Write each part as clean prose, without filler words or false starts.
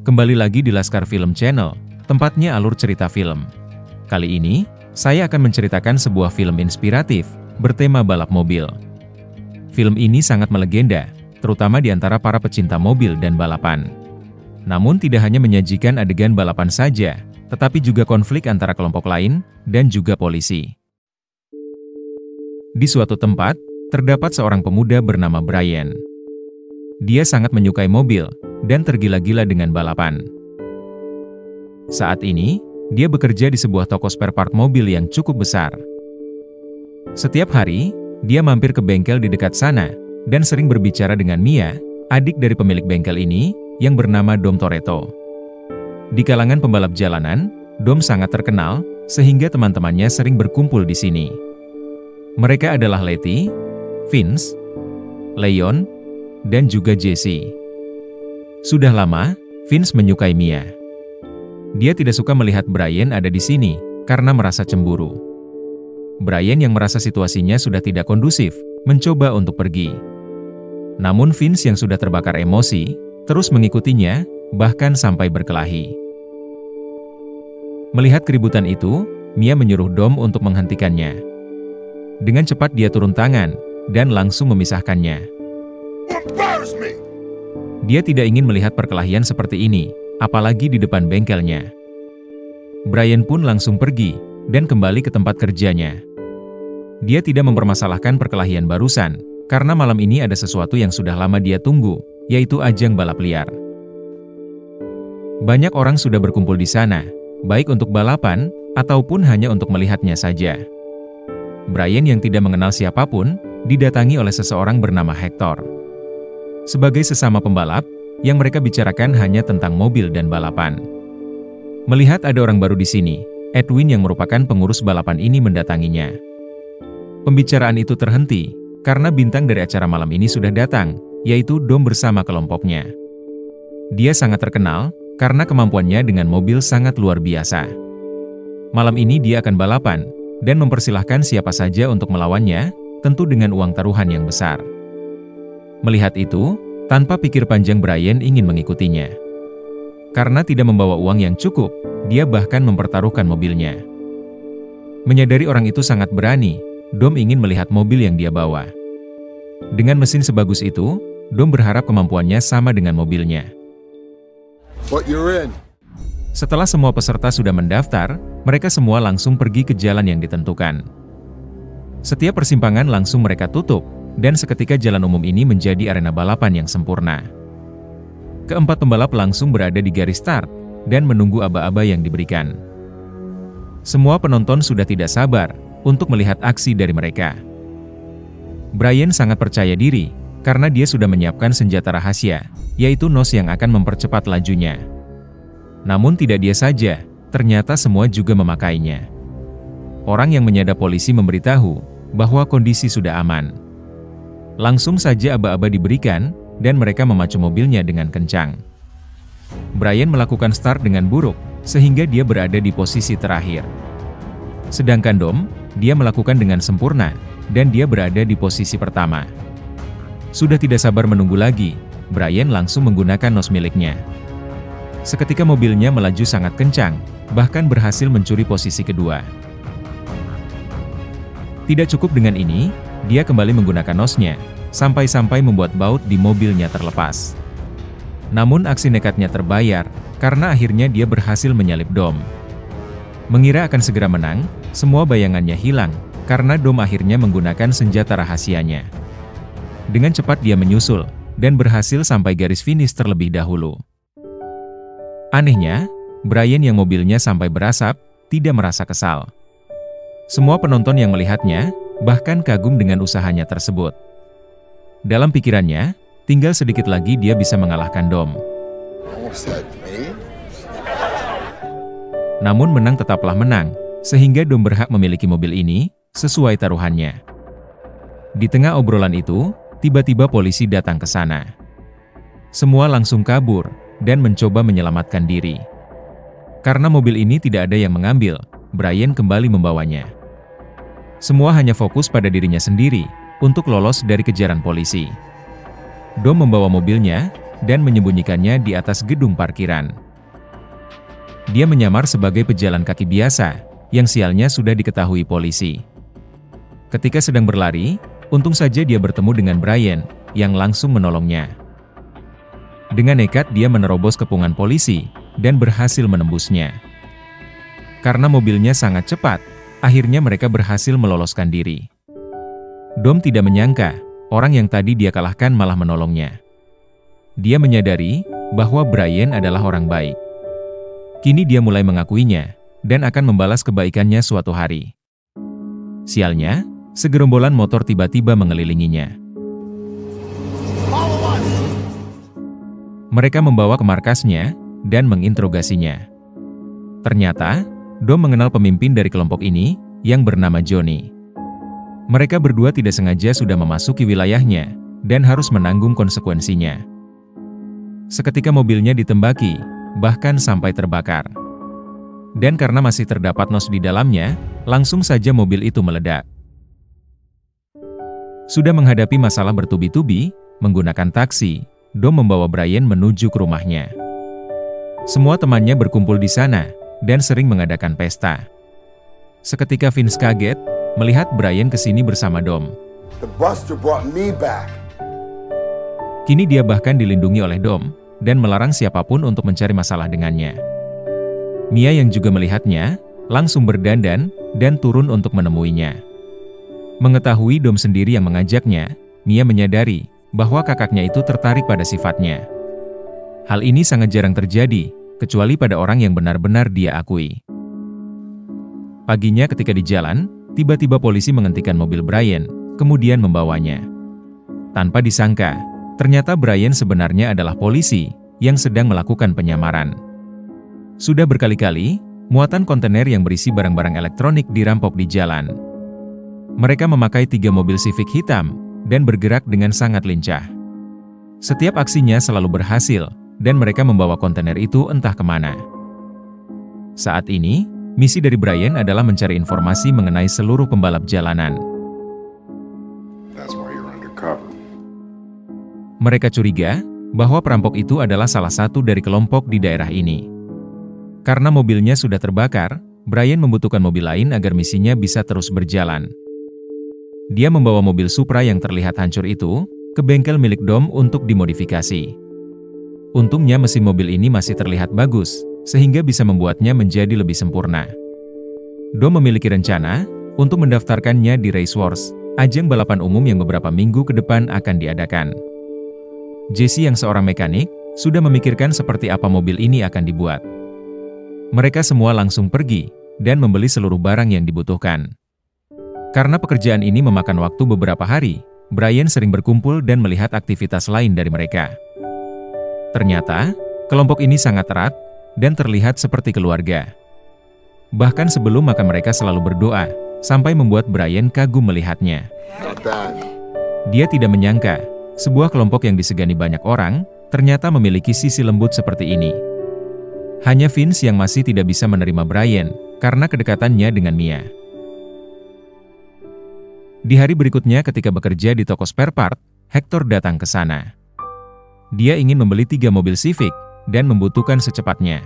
Kembali lagi di Laskar Film Channel, tempatnya alur cerita film. Kali ini, saya akan menceritakan sebuah film inspiratif, bertema balap mobil. Film ini sangat melegenda, terutama di antara para pecinta mobil dan balapan. Namun tidak hanya menyajikan adegan balapan saja, tetapi juga konflik antara kelompok lain, dan juga polisi. Di suatu tempat, terdapat seorang pemuda bernama Brian. Dia sangat menyukai mobil, dan tergila-gila dengan balapan. Saat ini, dia bekerja di sebuah toko spare part mobil yang cukup besar. Setiap hari, dia mampir ke bengkel di dekat sana, dan sering berbicara dengan Mia, adik dari pemilik bengkel ini, yang bernama Dom Toretto. Di kalangan pembalap jalanan, Dom sangat terkenal, sehingga teman-temannya sering berkumpul di sini. Mereka adalah Letty, Vince, Leon, dan juga Jesse. Sudah lama, Vince menyukai Mia. Dia tidak suka melihat Brian ada di sini, karena merasa cemburu. Brian yang merasa situasinya sudah tidak kondusif, mencoba untuk pergi. Namun Vince yang sudah terbakar emosi, terus mengikutinya, bahkan sampai berkelahi. Melihat keributan itu, Mia menyuruh Dom untuk menghentikannya. Dengan cepat dia turun tangan, dan langsung memisahkannya. Dia tidak ingin melihat perkelahian seperti ini, apalagi di depan bengkelnya. Brian pun langsung pergi, dan kembali ke tempat kerjanya. Dia tidak mempermasalahkan perkelahian barusan, karena malam ini ada sesuatu yang sudah lama dia tunggu, yaitu ajang balap liar. Banyak orang sudah berkumpul di sana, baik untuk balapan, ataupun hanya untuk melihatnya saja. Brian yang tidak mengenal siapapun, didatangi oleh seseorang bernama Hector. Sebagai sesama pembalap, yang mereka bicarakan hanya tentang mobil dan balapan. Melihat ada orang baru di sini, Edwin yang merupakan pengurus balapan ini mendatanginya. Pembicaraan itu terhenti, karena bintang dari acara malam ini sudah datang, yaitu Dom bersama kelompoknya. Dia sangat terkenal, karena kemampuannya dengan mobil sangat luar biasa. Malam ini dia akan balapan, dan mempersilahkan siapa saja untuk melawannya, tentu dengan uang taruhan yang besar. Melihat itu, tanpa pikir panjang Brian ingin mengikutinya. Karena tidak membawa uang yang cukup, dia bahkan mempertaruhkan mobilnya. Menyadari orang itu sangat berani, Dom ingin melihat mobil yang dia bawa. Dengan mesin sebagus itu, Dom berharap kemampuannya sama dengan mobilnya. Setelah semua peserta sudah mendaftar, mereka semua langsung pergi ke jalan yang ditentukan. Setiap persimpangan langsung mereka tutup, dan seketika jalan umum ini menjadi arena balapan yang sempurna. Keempat pembalap langsung berada di garis start, dan menunggu aba-aba yang diberikan. Semua penonton sudah tidak sabar untuk melihat aksi dari mereka. Brian sangat percaya diri, karena dia sudah menyiapkan senjata rahasia, yaitu nos yang akan mempercepat lajunya. Namun tidak dia saja, ternyata semua juga memakainya. Orang yang menyadap polisi memberitahu bahwa kondisi sudah aman. Langsung saja aba-aba diberikan, dan mereka memacu mobilnya dengan kencang. Brian melakukan start dengan buruk, sehingga dia berada di posisi terakhir. Sedangkan Dom, dia melakukan dengan sempurna, dan dia berada di posisi pertama. Sudah tidak sabar menunggu lagi, Brian langsung menggunakan nos miliknya. Seketika mobilnya melaju sangat kencang, bahkan berhasil mencuri posisi kedua. Tidak cukup dengan ini, dia kembali menggunakan nosnya, sampai-sampai membuat baut di mobilnya terlepas. Namun aksi nekatnya terbayar, karena akhirnya dia berhasil menyalip Dom. Mengira akan segera menang, semua bayangannya hilang, karena Dom akhirnya menggunakan senjata rahasianya. Dengan cepat dia menyusul, dan berhasil sampai garis finish terlebih dahulu. Anehnya, Brian yang mobilnya sampai berasap, tidak merasa kesal. Semua penonton yang melihatnya, bahkan kagum dengan usahanya tersebut. Dalam pikirannya, tinggal sedikit lagi dia bisa mengalahkan Dom. Namun menang tetaplah menang, sehingga Dom berhak memiliki mobil ini, sesuai taruhannya. Di tengah obrolan itu, tiba-tiba polisi datang ke sana. Semua langsung kabur, dan mencoba menyelamatkan diri. Karena mobil ini tidak ada yang mengambil, Brian kembali membawanya. Semua hanya fokus pada dirinya sendiri untuk lolos dari kejaran polisi. Dom membawa mobilnya dan menyembunyikannya di atas gedung parkiran. Dia menyamar sebagai pejalan kaki biasa, yang sialnya sudah diketahui polisi. Ketika sedang berlari, untung saja dia bertemu dengan Brian, yang langsung menolongnya. Dengan nekat dia menerobos kepungan polisi, dan berhasil menembusnya. Karena mobilnya sangat cepat, akhirnya mereka berhasil meloloskan diri. Dom tidak menyangka, orang yang tadi dia kalahkan malah menolongnya. Dia menyadari bahwa Brian adalah orang baik. Kini dia mulai mengakuinya, dan akan membalas kebaikannya suatu hari. Sialnya, segerombolan motor tiba-tiba mengelilinginya. Mereka membawa ke markasnya, dan menginterogasinya. Ternyata, Dom mengenal pemimpin dari kelompok ini, yang bernama Johnny. Mereka berdua tidak sengaja sudah memasuki wilayahnya, dan harus menanggung konsekuensinya. Seketika mobilnya ditembaki, bahkan sampai terbakar. Dan karena masih terdapat nos di dalamnya, langsung saja mobil itu meledak. Sudah menghadapi masalah bertubi-tubi, menggunakan taksi, Dom membawa Brian menuju ke rumahnya. Semua temannya berkumpul di sana, dan sering mengadakan pesta. Seketika Vince kaget, melihat Brian kesini bersama Dom. The Buster brought me back. Kini dia bahkan dilindungi oleh Dom, dan melarang siapapun untuk mencari masalah dengannya. Mia yang juga melihatnya, langsung berdandan, dan turun untuk menemuinya. Mengetahui Dom sendiri yang mengajaknya, Mia menyadari bahwa kakaknya itu tertarik pada sifatnya. Hal ini sangat jarang terjadi, kecuali pada orang yang benar-benar dia akui. Paginya ketika di jalan, tiba-tiba polisi menghentikan mobil Brian, kemudian membawanya. Tanpa disangka, ternyata Brian sebenarnya adalah polisi, yang sedang melakukan penyamaran. Sudah berkali-kali, muatan kontainer yang berisi barang-barang elektronik dirampok di jalan. Mereka memakai 3 mobil Civic hitam, dan bergerak dengan sangat lincah. Setiap aksinya selalu berhasil, dan mereka membawa kontainer itu entah kemana. Saat ini, misi dari Brian adalah mencari informasi mengenai seluruh pembalap jalanan. That's why you're undercover. Mereka curiga bahwa perampok itu adalah salah satu dari kelompok di daerah ini. Karena mobilnya sudah terbakar, Brian membutuhkan mobil lain agar misinya bisa terus berjalan. Dia membawa mobil Supra yang terlihat hancur itu ke bengkel milik Dom untuk dimodifikasi. Untungnya mesin mobil ini masih terlihat bagus, sehingga bisa membuatnya menjadi lebih sempurna. Dom memiliki rencana untuk mendaftarkannya di Race Wars, ajang balapan umum yang beberapa minggu ke depan akan diadakan. Jesse yang seorang mekanik, sudah memikirkan seperti apa mobil ini akan dibuat. Mereka semua langsung pergi, dan membeli seluruh barang yang dibutuhkan. Karena pekerjaan ini memakan waktu beberapa hari, Brian sering berkumpul dan melihat aktivitas lain dari mereka. Ternyata, kelompok ini sangat erat, dan terlihat seperti keluarga. Bahkan sebelum makan mereka selalu berdoa, sampai membuat Brian kagum melihatnya. Dia tidak menyangka, sebuah kelompok yang disegani banyak orang, ternyata memiliki sisi lembut seperti ini. Hanya Vince yang masih tidak bisa menerima Brian, karena kedekatannya dengan Mia. Di hari berikutnya ketika bekerja di toko spare part, Hector datang ke sana. Dia ingin membeli 3 mobil Civic, dan membutuhkan secepatnya.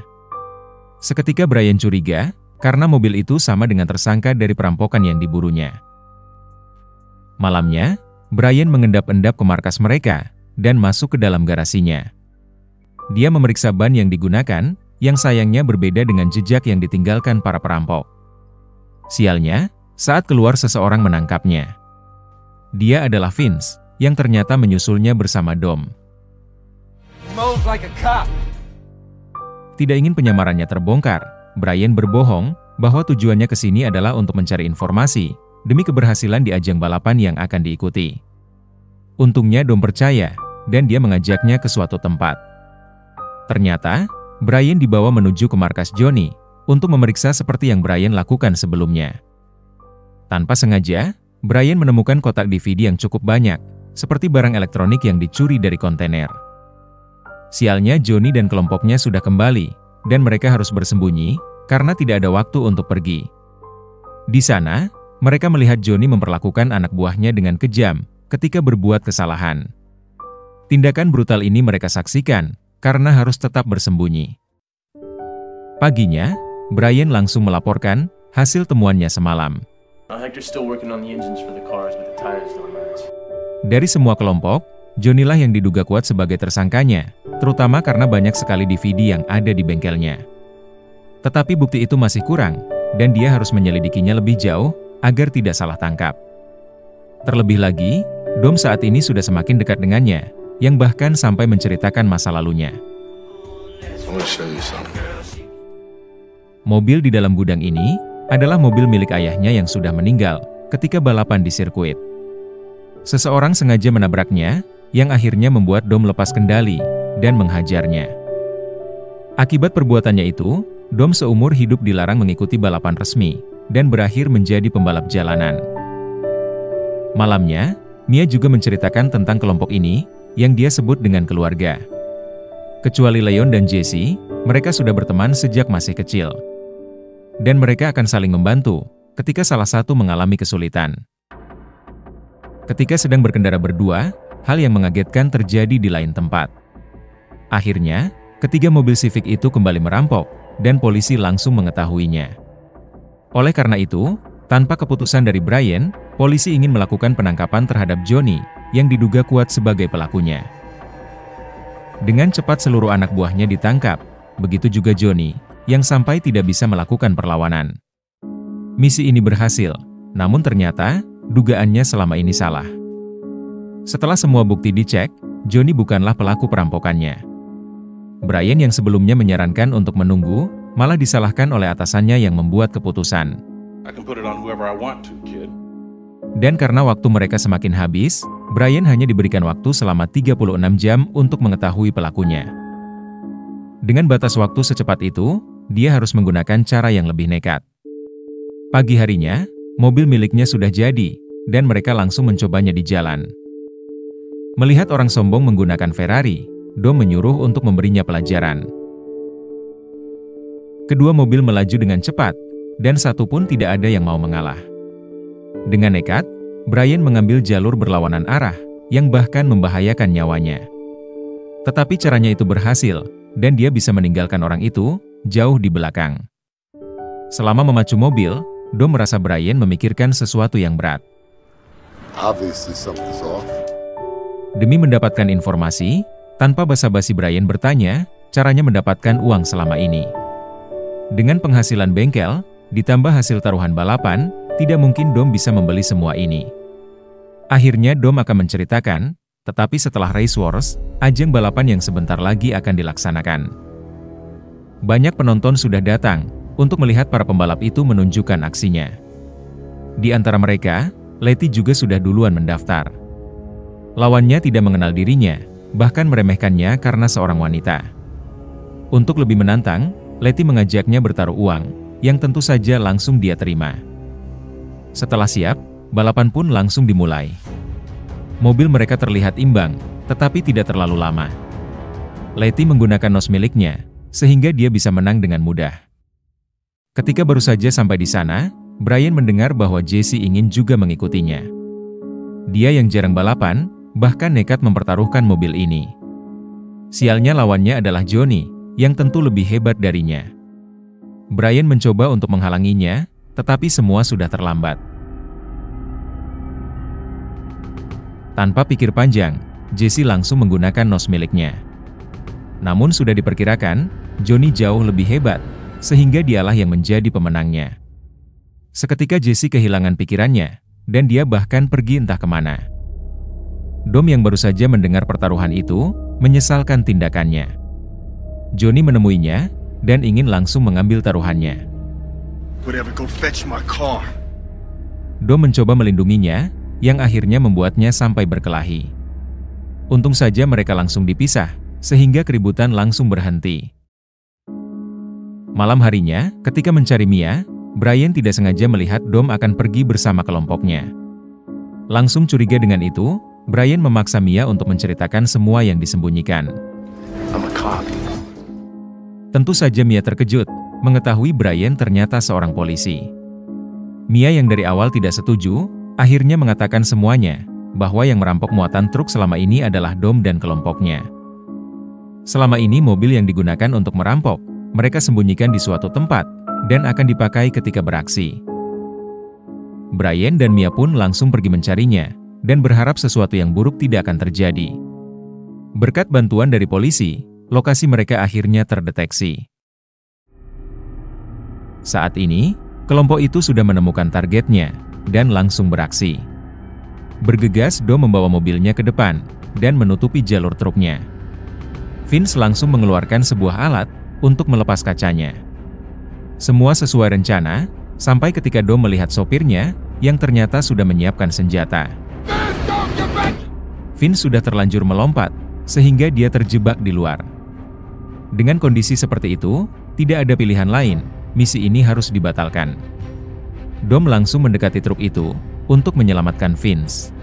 Seketika Brian curiga, karena mobil itu sama dengan tersangka dari perampokan yang diburunya. Malamnya, Brian mengendap-endap ke markas mereka, dan masuk ke dalam garasinya. Dia memeriksa ban yang digunakan, yang sayangnya berbeda dengan jejak yang ditinggalkan para perampok. Sialnya, saat keluar seseorang menangkapnya. Dia adalah Vince, yang ternyata menyusulnya bersama Dom. Tidak ingin penyamarannya terbongkar, Brian berbohong bahwa tujuannya ke sini adalah untuk mencari informasi demi keberhasilan di ajang balapan yang akan diikuti. Untungnya Dom percaya, dan dia mengajaknya ke suatu tempat. Ternyata, Brian dibawa menuju ke markas Johnny untuk memeriksa seperti yang Brian lakukan sebelumnya. Tanpa sengaja, Brian menemukan kotak DVD yang cukup banyak, seperti barang elektronik yang dicuri dari kontainer. Sialnya Johnny dan kelompoknya sudah kembali, dan mereka harus bersembunyi, karena tidak ada waktu untuk pergi. Di sana, Mereka melihat Johnny memperlakukan anak buahnya dengan kejam ketika berbuat kesalahan. Tindakan brutal ini mereka saksikan karena harus tetap bersembunyi. Paginya, Brian langsung melaporkan hasil temuannya semalam. Dari semua kelompok, Johnny lah yang diduga kuat sebagai tersangkanya, terutama karena banyak sekali DVD yang ada di bengkelnya. Tetapi bukti itu masih kurang, dan dia harus menyelidikinya lebih jauh agar tidak salah tangkap. Terlebih lagi, Dom saat ini sudah semakin dekat dengannya, yang bahkan sampai menceritakan masa lalunya. Mobil di dalam gudang ini adalah mobil milik ayahnya yang sudah meninggal ketika balapan di sirkuit. Seseorang sengaja menabraknya, yang akhirnya membuat Dom lepas kendali dan menghajarnya. Akibat perbuatannya itu, Dom seumur hidup dilarang mengikuti balapan resmi dan berakhir menjadi pembalap jalanan. Malamnya, Mia juga menceritakan tentang kelompok ini yang dia sebut dengan keluarga. Kecuali Leon dan Jesse, mereka sudah berteman sejak masih kecil. Dan mereka akan saling membantu ketika salah satu mengalami kesulitan. Ketika sedang berkendara berdua, hal yang mengagetkan terjadi di lain tempat. Akhirnya, ketiga mobil Civic itu kembali merampok, dan polisi langsung mengetahuinya. Oleh karena itu, tanpa keputusan dari Brian, polisi ingin melakukan penangkapan terhadap Johnny, yang diduga kuat sebagai pelakunya. Dengan cepat seluruh anak buahnya ditangkap, begitu juga Johnny, yang sampai tidak bisa melakukan perlawanan. Misi ini berhasil, namun ternyata, dugaannya selama ini salah. Setelah semua bukti dicek, Johnny bukanlah pelaku perampokannya. Brian yang sebelumnya menyarankan untuk menunggu, malah disalahkan oleh atasannya yang membuat keputusan. Dan karena waktu mereka semakin habis, Brian hanya diberikan waktu selama 36 jam untuk mengetahui pelakunya. Dengan batas waktu secepat itu, dia harus menggunakan cara yang lebih nekat. Pagi harinya, mobil miliknya sudah jadi, dan mereka langsung mencobanya di jalan. Melihat orang sombong menggunakan Ferrari, Dom menyuruh untuk memberinya pelajaran. Kedua mobil melaju dengan cepat, dan satu pun tidak ada yang mau mengalah. Dengan nekat, Brian mengambil jalur berlawanan arah, yang bahkan membahayakan nyawanya. Tetapi caranya itu berhasil, dan dia bisa meninggalkan orang itu jauh di belakang. Selama memacu mobil, Dom merasa Brian memikirkan sesuatu yang berat. Demi mendapatkan informasi, tanpa basa-basi Brian bertanya, caranya mendapatkan uang selama ini. Dengan penghasilan bengkel, ditambah hasil taruhan balapan, tidak mungkin Dom bisa membeli semua ini. Akhirnya Dom akan menceritakan, tetapi setelah Race Wars, ajang balapan yang sebentar lagi akan dilaksanakan. Banyak penonton sudah datang, untuk melihat para pembalap itu menunjukkan aksinya. Di antara mereka, Letty juga sudah duluan mendaftar. Lawannya tidak mengenal dirinya, bahkan meremehkannya karena seorang wanita. Untuk lebih menantang, Letty mengajaknya bertaruh uang, yang tentu saja langsung dia terima. Setelah siap, balapan pun langsung dimulai. Mobil mereka terlihat imbang, tetapi tidak terlalu lama. Letty menggunakan nos miliknya, sehingga dia bisa menang dengan mudah. Ketika baru saja sampai di sana, Brian mendengar bahwa Jesse ingin juga mengikutinya. Dia yang jarang balapan, bahkan nekat mempertaruhkan mobil ini. Sialnya lawannya adalah Johnny, yang tentu lebih hebat darinya. Brian mencoba untuk menghalanginya, tetapi semua sudah terlambat. Tanpa pikir panjang, Jesse langsung menggunakan nos miliknya. Namun sudah diperkirakan, Johnny jauh lebih hebat, sehingga dialah yang menjadi pemenangnya. Seketika Jesse kehilangan pikirannya, dan dia bahkan pergi entah kemana. Dom yang baru saja mendengar pertaruhan itu, menyesalkan tindakannya. Johnny menemuinya, dan ingin langsung mengambil taruhannya. Dom mencoba melindunginya, yang akhirnya membuatnya sampai berkelahi. Untung saja mereka langsung dipisah, sehingga keributan langsung berhenti. Malam harinya, ketika mencari Mia, Brian tidak sengaja melihat Dom akan pergi bersama kelompoknya. Langsung curiga dengan itu, Brian memaksa Mia untuk menceritakan semua yang disembunyikan. Tentu saja Mia terkejut, mengetahui Brian ternyata seorang polisi. Mia yang dari awal tidak setuju, akhirnya mengatakan semuanya, bahwa yang merampok muatan truk selama ini adalah Dom dan kelompoknya. Selama ini mobil yang digunakan untuk merampok, mereka sembunyikan di suatu tempat, dan akan dipakai ketika beraksi. Brian dan Mia pun langsung pergi mencarinya, dan berharap sesuatu yang buruk tidak akan terjadi. Berkat bantuan dari polisi, lokasi mereka akhirnya terdeteksi. Saat ini, kelompok itu sudah menemukan targetnya, dan langsung beraksi. Bergegas, Dom membawa mobilnya ke depan, dan menutupi jalur truknya. Vince langsung mengeluarkan sebuah alat, untuk melepas kacanya. Semua sesuai rencana, sampai ketika Dom melihat sopirnya, yang ternyata sudah menyiapkan senjata. Vince sudah terlanjur melompat, sehingga dia terjebak di luar. Dengan kondisi seperti itu, tidak ada pilihan lain, misi ini harus dibatalkan. Dom langsung mendekati truk itu, untuk menyelamatkan Vince.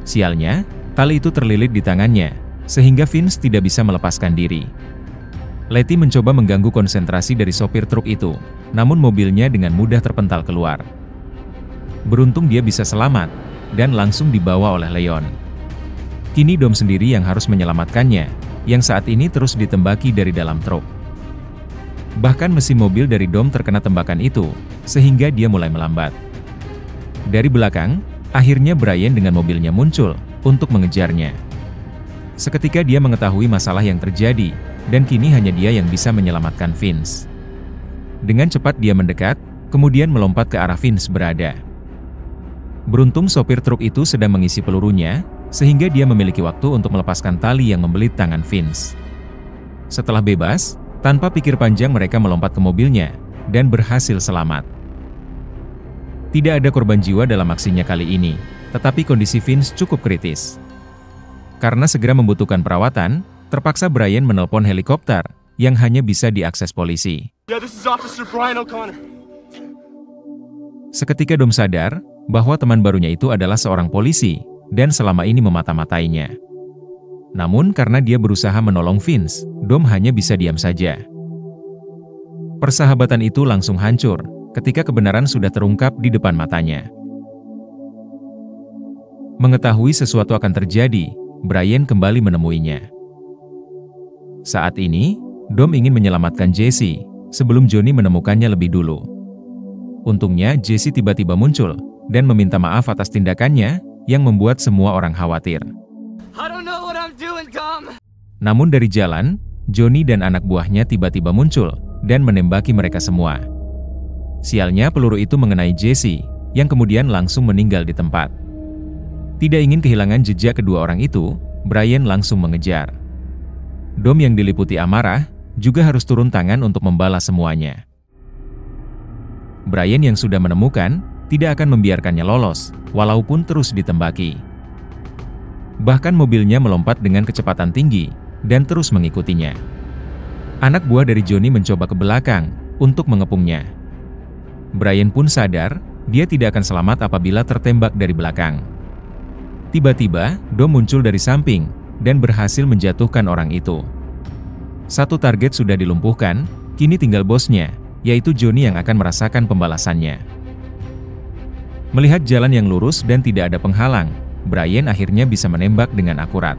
Sialnya, tali itu terlilit di tangannya, sehingga Vince tidak bisa melepaskan diri. Letty mencoba mengganggu konsentrasi dari sopir truk itu, namun mobilnya dengan mudah terpental keluar. Beruntung dia bisa selamat, dan langsung dibawa oleh Leon. Kini Dom sendiri yang harus menyelamatkannya, yang saat ini terus ditembaki dari dalam truk. Bahkan mesin mobil dari Dom terkena tembakan itu, sehingga dia mulai melambat. Dari belakang, akhirnya Brian dengan mobilnya muncul, untuk mengejarnya. Seketika dia mengetahui masalah yang terjadi, dan kini hanya dia yang bisa menyelamatkan Vince. Dengan cepat dia mendekat, kemudian melompat ke arah Vince berada. Beruntung sopir truk itu sedang mengisi pelurunya, sehingga dia memiliki waktu untuk melepaskan tali yang membelit tangan Vince. Setelah bebas, tanpa pikir panjang mereka melompat ke mobilnya, dan berhasil selamat. Tidak ada korban jiwa dalam aksinya kali ini, tetapi kondisi Vince cukup kritis. Karena segera membutuhkan perawatan, terpaksa Brian menelpon helikopter, yang hanya bisa diakses polisi. This is Officer Brian O'Connor. Seketika Dom sadar, bahwa teman barunya itu adalah seorang polisi, dan selama ini memata-matainya. Namun karena dia berusaha menolong Vince, Dom hanya bisa diam saja. Persahabatan itu langsung hancur, ketika kebenaran sudah terungkap di depan matanya. Mengetahui sesuatu akan terjadi, Brian kembali menemuinya. Saat ini, Dom ingin menyelamatkan Jesse, sebelum Johnny menemukannya lebih dulu. Untungnya Jesse tiba-tiba muncul, dan meminta maaf atas tindakannya, yang membuat semua orang khawatir. Namun dari jalan, Johnny dan anak buahnya tiba-tiba muncul, dan menembaki mereka semua. Sialnya peluru itu mengenai Jesse, yang kemudian langsung meninggal di tempat. Tidak ingin kehilangan jejak kedua orang itu, Brian langsung mengejar. Dom yang diliputi amarah, juga harus turun tangan untuk membalas semuanya. Brian yang sudah menemukan, tidak akan membiarkannya lolos, walaupun terus ditembaki. Bahkan mobilnya melompat dengan kecepatan tinggi, dan terus mengikutinya. Anak buah dari Johnny mencoba ke belakang, untuk mengepungnya. Brian pun sadar, dia tidak akan selamat apabila tertembak dari belakang. Tiba-tiba, Dom muncul dari samping, dan berhasil menjatuhkan orang itu. Satu target sudah dilumpuhkan, kini tinggal bosnya, yaitu Johnny yang akan merasakan pembalasannya. Melihat jalan yang lurus dan tidak ada penghalang, Brian akhirnya bisa menembak dengan akurat.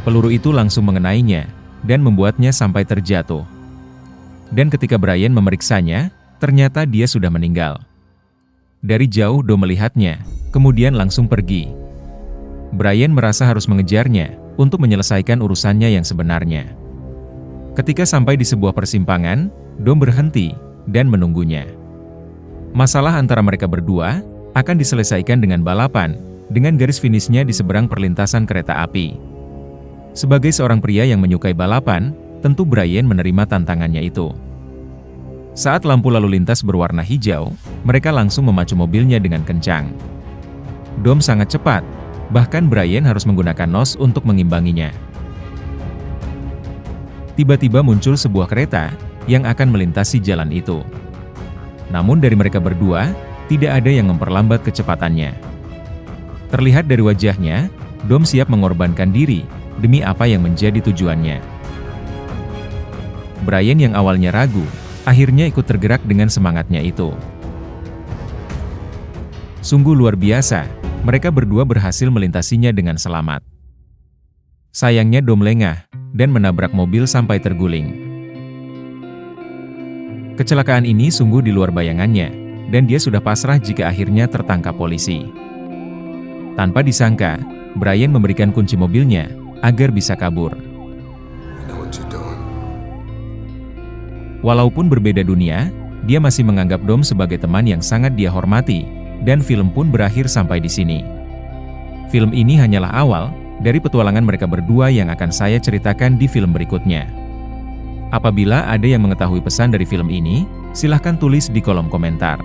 Peluru itu langsung mengenainya, dan membuatnya sampai terjatuh. Dan ketika Brian memeriksanya, ternyata dia sudah meninggal. Dari jauh Dom melihatnya, kemudian langsung pergi. Brian merasa harus mengejarnya, untuk menyelesaikan urusannya yang sebenarnya. Ketika sampai di sebuah persimpangan, Dom berhenti, dan menunggunya. Masalah antara mereka berdua, akan diselesaikan dengan balapan, dengan garis finishnya di seberang perlintasan kereta api. Sebagai seorang pria yang menyukai balapan, tentu Brian menerima tantangannya itu. Saat lampu lalu lintas berwarna hijau, mereka langsung memacu mobilnya dengan kencang. Dom sangat cepat, bahkan Brian harus menggunakan nos untuk mengimbanginya. Tiba-tiba muncul sebuah kereta, yang akan melintasi jalan itu. Namun dari mereka berdua, tidak ada yang memperlambat kecepatannya. Terlihat dari wajahnya, Dom siap mengorbankan diri, demi apa yang menjadi tujuannya. Brian yang awalnya ragu, akhirnya ikut tergerak dengan semangatnya itu. Sungguh luar biasa, mereka berdua berhasil melintasinya dengan selamat. Sayangnya Dom lengah dan menabrak mobil sampai terguling. Kecelakaan ini sungguh di luar bayangannya, dan dia sudah pasrah jika akhirnya tertangkap polisi. Tanpa disangka, Brian memberikan kunci mobilnya agar bisa kabur. Walaupun berbeda dunia, dia masih menganggap Dom sebagai teman yang sangat dia hormati, dan film pun berakhir sampai di sini. Film ini hanyalah awal dari petualangan mereka berdua yang akan saya ceritakan di film berikutnya. Apabila ada yang mengetahui pesan dari film ini, silahkan tulis di kolom komentar.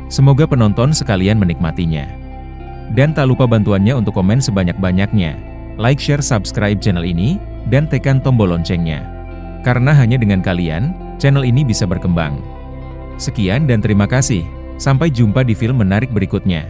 Semoga penonton sekalian menikmatinya. Dan tak lupa bantuannya untuk komen sebanyak-banyaknya, like, share, subscribe channel ini, dan tekan tombol loncengnya. Karena hanya dengan kalian, channel ini bisa berkembang. Sekian dan terima kasih. Sampai jumpa di film menarik berikutnya.